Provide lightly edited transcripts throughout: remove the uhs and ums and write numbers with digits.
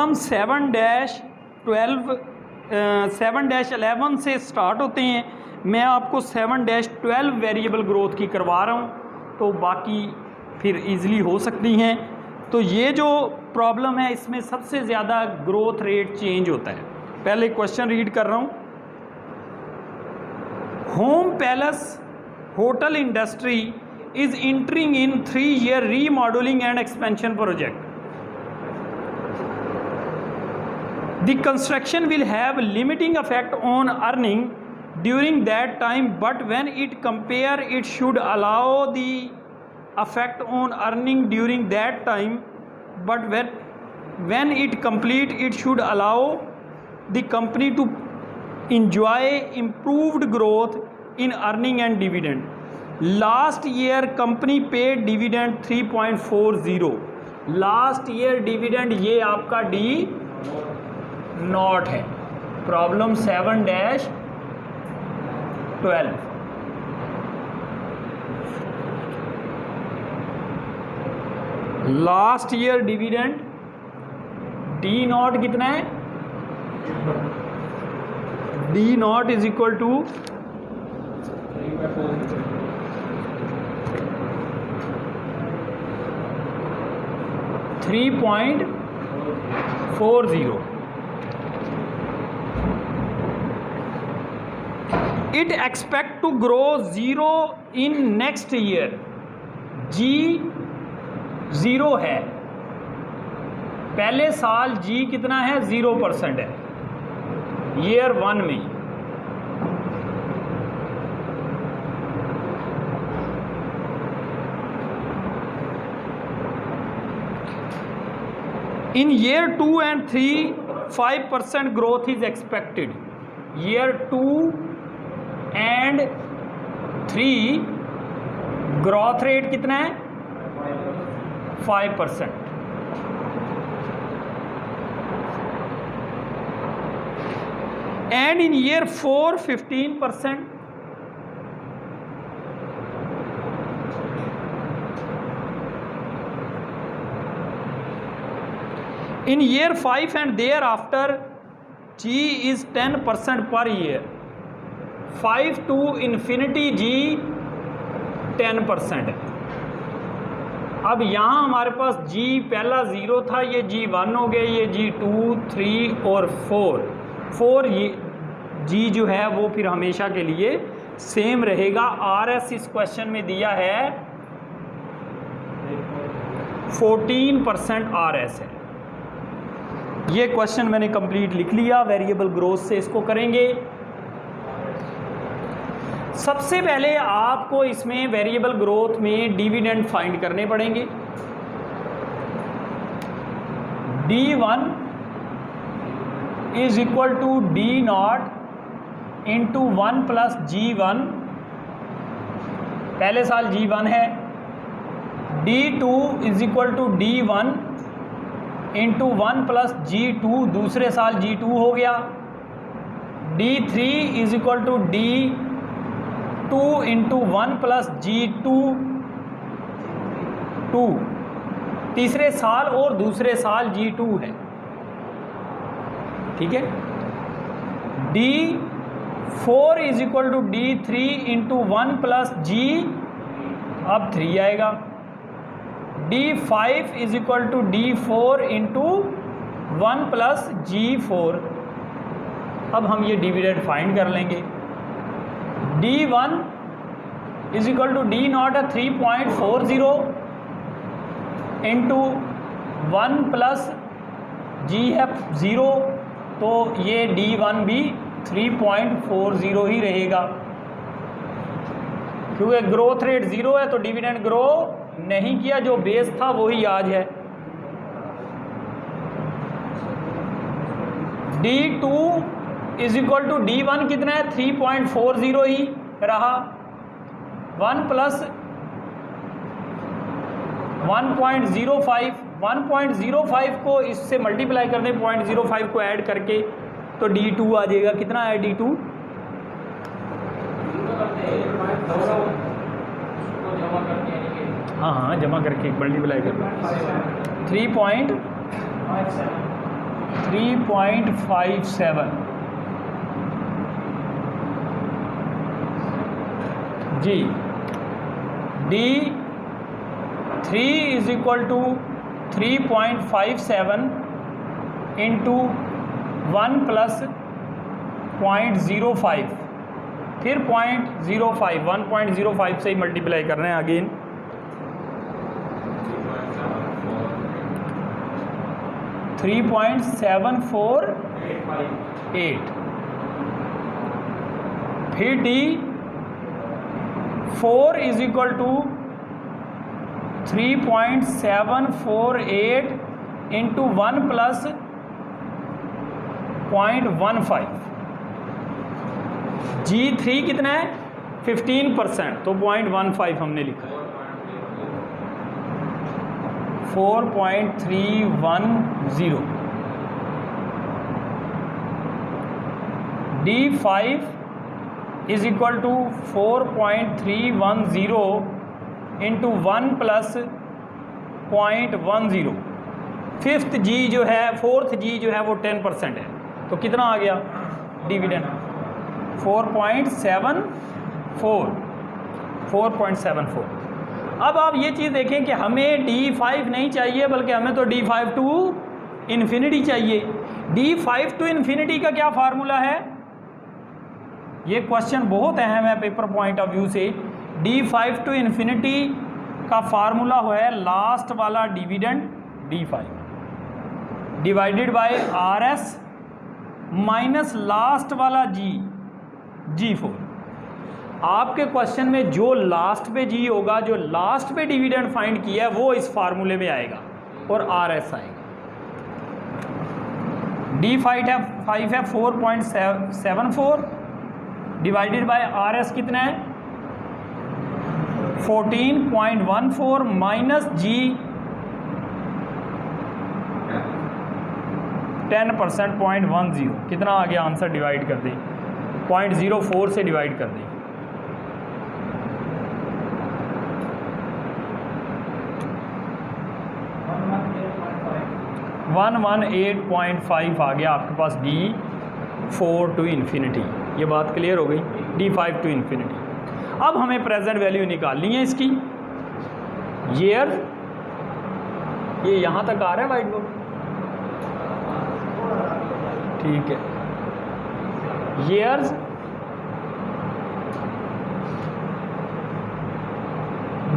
Problem 7-11 से start होते हैं। मैं आपको 7-12 वेरिएबल ग्रोथ की करवा रहा हूँ, तो बाकी फिर इजीली हो सकती हैं। तो ये जो प्रॉब्लम है इसमें सबसे ज़्यादा ग्रोथ रेट चेंज होता है। पहले क्वेश्चन रीड कर रहा हूँ। Home palace hotel industry is entering in 3-year remodelling and expansion project. The construction will have limiting effect on earning during that time, but when it compare, it should allow the effect on earning during that time. But when it complete, it should allow the company to enjoy improved growth in earning and dividend. Last year company paid dividend 3.40. Last year dividend ये आपका D naught है। Problem 7-12 last year dividend D naught कितना है? D naught is equal to 3.40. It expect to grow 0 in next year. G 0 है, पहले साल G कितना है? 0% है ईयर 1 में। In year 2 and 3 5% growth is expected. Year 2 and 3 growth rate कितना है? 5%। And in year 4 15%। In year 5 and thereafter G is 10% per year. 5 to infinity G 10% है। अब यहाँ हमारे पास G पहला 0 था, ये G1 हो गया, ये G2 3 और 4 ये G जो है वो फिर हमेशा के लिए सेम रहेगा। RS इस क्वेश्चन में दिया है 14% RS है। ये क्वेश्चन मैंने कंप्लीट लिख लिया। वेरिएबल ग्रोथ से इसको करेंगे। सबसे पहले आपको इसमें वेरिएबल ग्रोथ में डिविडेंड फाइंड करने पड़ेंगे। D1 is equal to D naught into 1 plus G1, पहले साल G1 है। D2 is equal to D1 into 1 plus G2, दूसरे साल G2 हो गया। D3 is equal to D2 into 1 plus G2 2, तीसरे साल और दूसरे साल G2 है। ठीक है। D4 is equal to D3 into 1 plus G, अब 3 आएगा। D5 is equal to D4 into 1 plus G4। अब हम ये डिविडेंड फाइंड कर लेंगे। D1 is equal to D naught है 3.40 इंटू 1 प्लस G है 0, तो ये D1 भी 3.40 ही रहेगा। क्योंकि ग्रोथ रेट 0 है तो डिविडेंड ग्रो नहीं किया, जो बेस था वही आज है। D2 is equal to D1 कितना है? 3.40 ही रहा। 1 प्लस 1.05 को इससे मल्टीप्लाई करने 0.05 को ऐड करके तो D2 आ जाएगा। कितना है D2? हाँ जमा करके मल्टीप्लाई कर 3.57 3.57 जी। D3 is equal to 3.57 into 1 plus 0.05, फिर 0.05, 1.05 से ही मल्टीप्लाई कर रहे हैं अगेन। 3.748, फिर D4 is equal to 3.748 into 1 plus 0.15। G3 कितना है 15%, तो 0.15 हमने लिखा है। 4.310। D5 is equal to 4.310 into 1 plus 0.10। Fifth G जो है, फोर्थ जी जो है वो 10% है, तो कितना आ गया डिविडेंड 4.74। अब आप ये चीज़ देखें कि हमें D5 नहीं चाहिए, बल्कि हमें तो D5 टू इन्फिनिटी चाहिए। D5 टू इन्फिनिटी का क्या फार्मूला है? ये क्वेश्चन बहुत अहम है पेपर पॉइंट ऑफ व्यू से। D5 टू इन्फिनिटी का फार्मूला है लास्ट वाला dividend D5 divided by RS minus last वाला G4। आपके क्वेश्चन में जो लास्ट पे G होगा, जो लास्ट पे डिविडेंड फाइंड किया है, वो इस फार्मूले में आएगा और RS आएगा। D5 है 4.74 डिवाइडेड बाय RS कितना है 14.14 माइनस G 10%, 0.10। कितना आ गया आंसर? डिवाइड कर दें 0.04 से डिवाइड कर दें। $118.5 आ गया आपके पास D4 टू इन्फिनिटी। ये बात क्लियर हो गई। D5 to infinity. अब हमें प्रेजेंट वैल्यू निकालनी है इसकी। ईयर, ये यहाँ तक आ रहा है वाइट बोर्ड, ठीक है। Years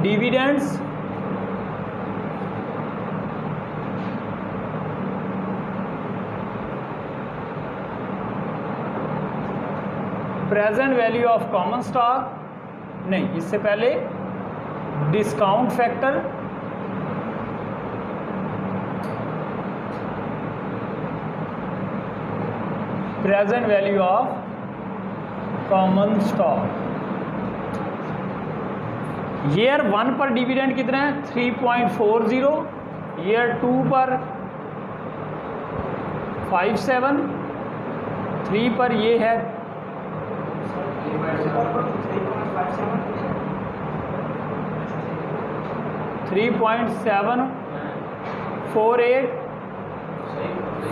dividends present value of common stock, नहीं, इससे पहले discount factor, present value of common stock. Year 1 पर डिविडेंड कितना है 3.40, ईयर 2 पर 57, 3 पर ये है 3.748,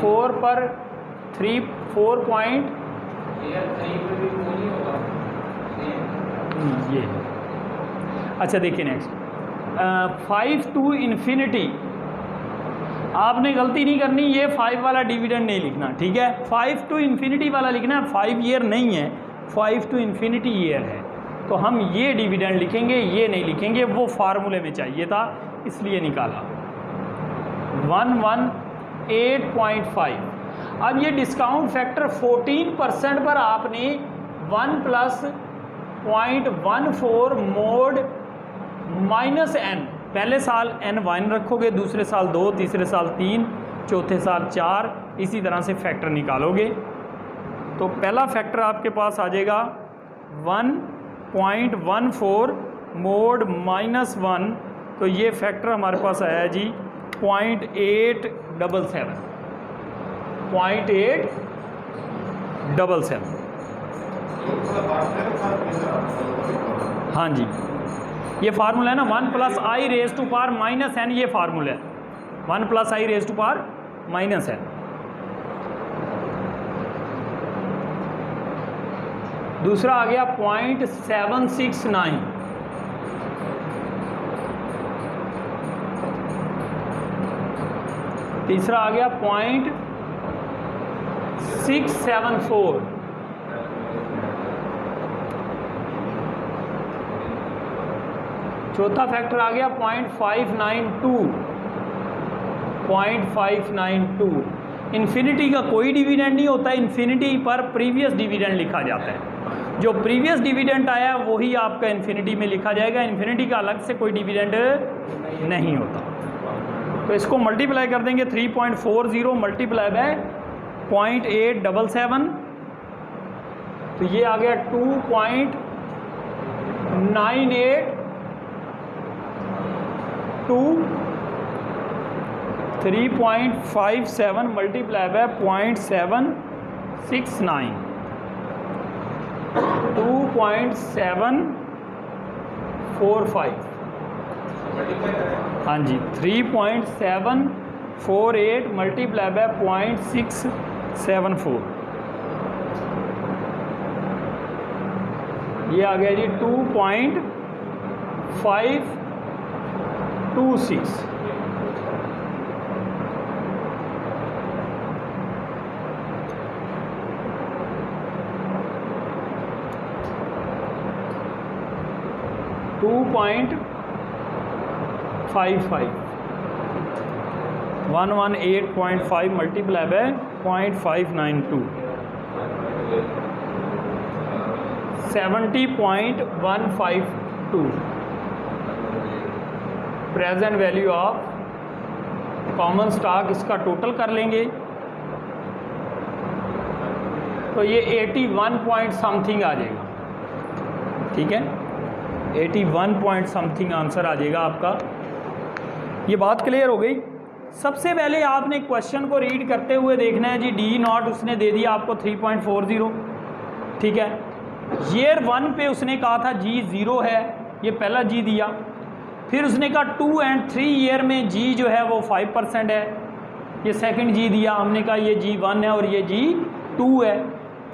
4 पर 4 ये। अच्छा देखिए नेक्स्ट 5 टू इन्फिनिटी। आपने गलती नहीं करनी, ये 5 वाला डिविडेंड नहीं लिखना, ठीक है। 5 टू इन्फिनिटी वाला लिखना है, 5 ईयर नहीं है, 5 टू इन्फिनिटी ईयर है। तो हम ये डिविडेंड लिखेंगे, ये नहीं लिखेंगे, वो फार्मूले में चाहिए था इसलिए निकाला। 118.5। अब ये डिस्काउंट फैक्टर 14% पर आपने 1 प्लस 0.14 मोड माइनस n, पहले साल n 1 रखोगे, दूसरे साल 2, तीसरे साल 3, चौथे साल 4, इसी तरह से फैक्टर निकालोगे। तो पहला फैक्टर आपके पास आ जाएगा 1.14 मोड माइनस 1, तो ये फैक्टर हमारे पास आया जी 0.877। हाँ जी, ये फार्मूला है ना 1 plus i raise to power minus n, ये फार्मूला है 1 plus i raise to power minus n। दूसरा आ गया 0.769, तीसरा आ गया 0.674, चौथा फैक्टर आ गया 0.592। इन्फिनिटी का कोई डिविडेंड नहीं होता, इन्फिनिटी पर प्रीवियस डिविडेंड लिखा जाता है। जो प्रीवियस डिविडेंड आया वही आपका इन्फिनिटी में लिखा जाएगा, इन्फिनिटी का अलग से कोई डिविडेंड नहीं होता। तो इसको मल्टीप्लाई कर देंगे, 3.40 मल्टीप्लाई बाय 0.877, तो ये आ गया 2.982, 3.57 मल्टीप्लाई बाय 0.769, 2.745, हाँ जी, 3.748 मल्टीप्लाई बाय 0.674, ये आ गया जी 2.526। .55 118.5 multiply by 0.592, 70.152 present value of common stock. इसका टोटल कर लेंगे तो ये 81 पॉइंट समथिंग आ जाएगा, ठीक है, 81 पॉइंट समथिंग आंसर आ जाएगा आपका। ये बात क्लियर हो गई। सबसे पहले आपने क्वेश्चन को रीड करते हुए देखना है जी, डी नॉट उसने दे दिया आपको 3.40, ठीक है। ईयर 1 पे उसने कहा था जी 0 है, ये पहला जी दिया। फिर उसने कहा 2 और 3 ईयर में जी जो है वो 5% है, ये सेकंड जी दिया। हमने कहा ये जी 1 है और ये जी 2 है।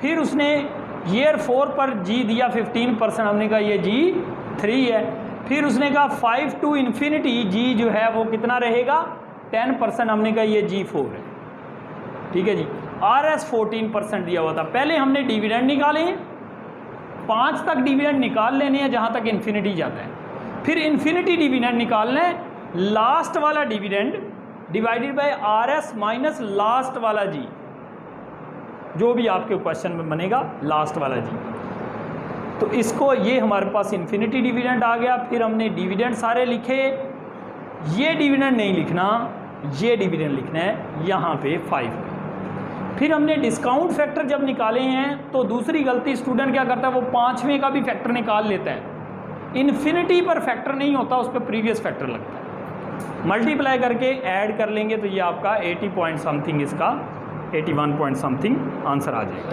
फिर उसने ईयर 4 पर जी दिया 15%, हमने कहा ये जी 3 है। फिर उसने कहा 5 to इन्फिनिटी जी जो है वो कितना रहेगा 10%, हमने कहा ये जी 4 है, ठीक है जी। RS 14% दिया हुआ था। पहले हमने डिविडेंड निकाले हैं, 5 तक डिविडेंड निकाल लेने हैं जहाँ तक इन्फिनिटी जाता है। फिर इन्फिनिटी डिविडेंड निकालना है, लास्ट वाला dividend divided by RS minus last वाला जी, जो भी आपके क्वेश्चन में बनेगा लास्ट वाला जी। तो इसको, ये हमारे पास इन्फिनिटी डिविडेंड आ गया। फिर हमने डिविडेंड सारे लिखे, ये डिविडेंड नहीं लिखना, ये डिविडेंड लिखना है यहाँ पे 5। फिर हमने डिस्काउंट फैक्टर जब निकाले हैं तो दूसरी गलती स्टूडेंट क्या करता है, वो 5वें का भी फैक्टर निकाल लेता है। इन्फिनिटी पर फैक्टर नहीं होता, उस पर प्रीवियस फैक्टर लगता है। मल्टीप्लाई करके ऐड कर लेंगे तो ये आपका 80 पॉइंट समथिंग, इसका 81 पॉइंट समथिंग आंसर आ जाएगा।